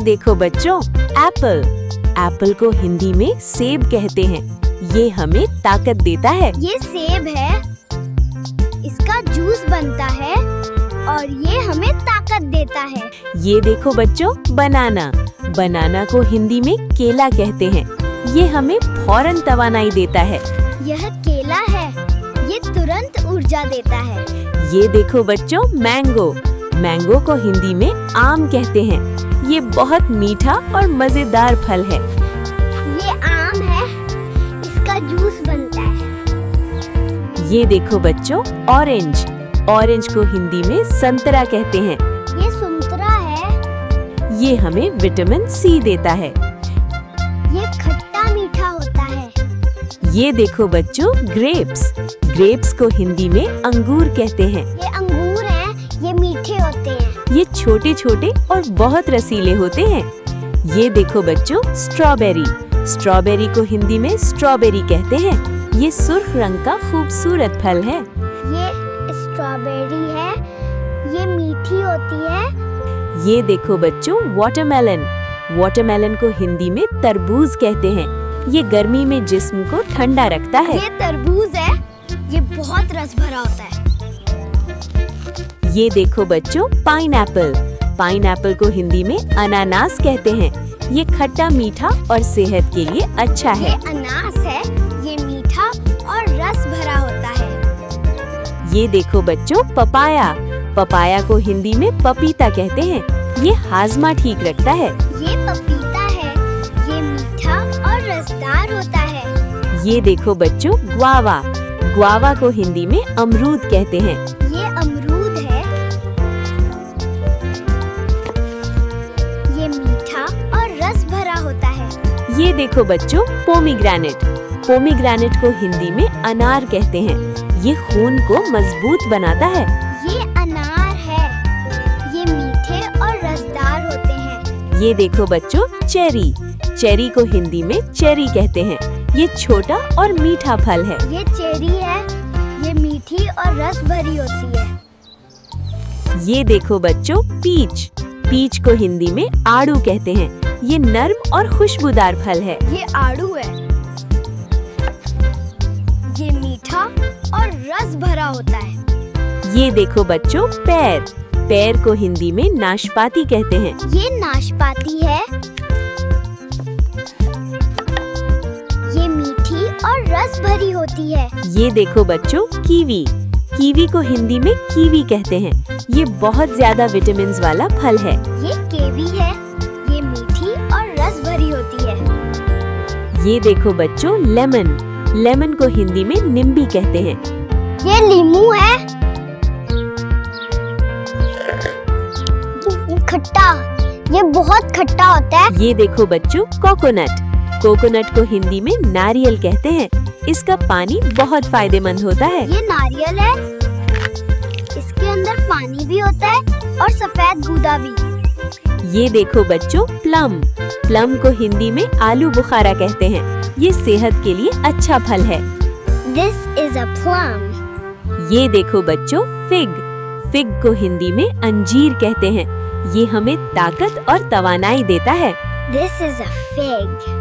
ये देखो बच्चों, एप्पल। एप्पल को हिंदी में सेब कहते हैं। ये हमें ताकत देता है। ये सेब है, इसका जूस बनता है और ये हमें ताकत देता है। ये देखो बच्चों, बनाना। बनाना को हिंदी में केला कहते हैं। ये हमें फौरन तवानाई देता है। यह केला है, ये तुरंत ऊर्जा देता है। ये देखो बच्चों, मैंगो। मैंगो को हिंदी में आम कहते हैं। ये बहुत मीठा और मजेदार फल है। ये आम है, इसका जूस बनता है। ये देखो बच्चों, ऑरेंज। ऑरेंज को हिंदी में संतरा कहते हैं। ये संतरा है, ये हमें विटामिन सी देता है। ये खट्टा मीठा होता है। ये देखो बच्चों, ग्रेप्स। ग्रेप्स को हिंदी में अंगूर कहते हैं। ये अंगूर हैं, ये मीठे होते हैं। ये छोटे छोटे और बहुत रसीले होते हैं। ये देखो बच्चों, स्ट्रॉबेरी। स्ट्रॉबेरी को हिंदी में स्ट्रॉबेरी कहते हैं। ये सुर्ख रंग का खूबसूरत फल है। ये स्ट्रॉबेरी है, ये मीठी होती है। ये देखो बच्चों, वाटरमेलन। वाटरमेलन को हिंदी में तरबूज कहते हैं। ये गर्मी में जिस्म को ठंडा रखता है। ये तरबूज है, ये बहुत रस भरा होता है। ये देखो बच्चों, पाइनएप्पल। पाइनएप्पल को हिंदी में अनानास कहते हैं। ये खट्टा मीठा और सेहत के लिए अच्छा है। ये अनानास है, ये मीठा और रस भरा होता है। ये देखो बच्चों, पपाया। पपाया को हिंदी में पपीता कहते हैं। ये हाजमा ठीक रखता है। ये पपीता है, ये मीठा और रसदार होता है। ये देखो बच्चों, ग्वावा। ग्वावा को हिंदी में अमरूद कहते हैं। ये अमरूद है, ये मीठा और रस भरा होता है। ये देखो बच्चों, पोमीग्रेनेट। पोमीग्रेनेट को हिंदी में अनार कहते हैं। ये खून को मजबूत बनाता है। ये अनार है, ये मीठे और रसदार होते हैं। ये देखो बच्चों, चेरी। चेरी को हिंदी में चेरी कहते हैं। ये छोटा और मीठा फल है। ये चेरी है, ये मीठी और रस भरी होती है। ये देखो बच्चों, पीच। पीच को हिंदी में आड़ू कहते हैं। ये नर्म और खुशबूदार फल है। ये आड़ू है, ये मीठा और रस भरा होता है। ये देखो बच्चों, पेर। पेर को हिंदी में नाशपाती कहते हैं। ये नाशपाती है, ये मीठी और रस भरी होती है। ये देखो बच्चों, कीवी। कीवी को हिंदी में कीवी कहते हैं। ये बहुत ज्यादा विटामिन वाला फल है। ये केवी है, ये मीठी और रस भरी होती है। ये देखो बच्चों, लेमन। लेमन को हिंदी में निम्बी कहते हैं। ये लीमू है, खट्टा, ये बहुत खट्टा होता है। ये देखो बच्चों, कोकोनट। कोकोनट को हिंदी में नारियल कहते हैं। इसका पानी बहुत फायदेमंद होता है। ये नारियल है, इसके अंदर पानी भी होता है और सफेद गूदा भी। ये देखो बच्चों, प्लम। प्लम को हिंदी में आलू बुखारा कहते हैं। ये सेहत के लिए अच्छा फल है। This is a plum. ये देखो बच्चों, फिग। फिग को हिंदी में अंजीर कहते हैं। ये हमें ताकत और तवानाई देता है। This is a fig.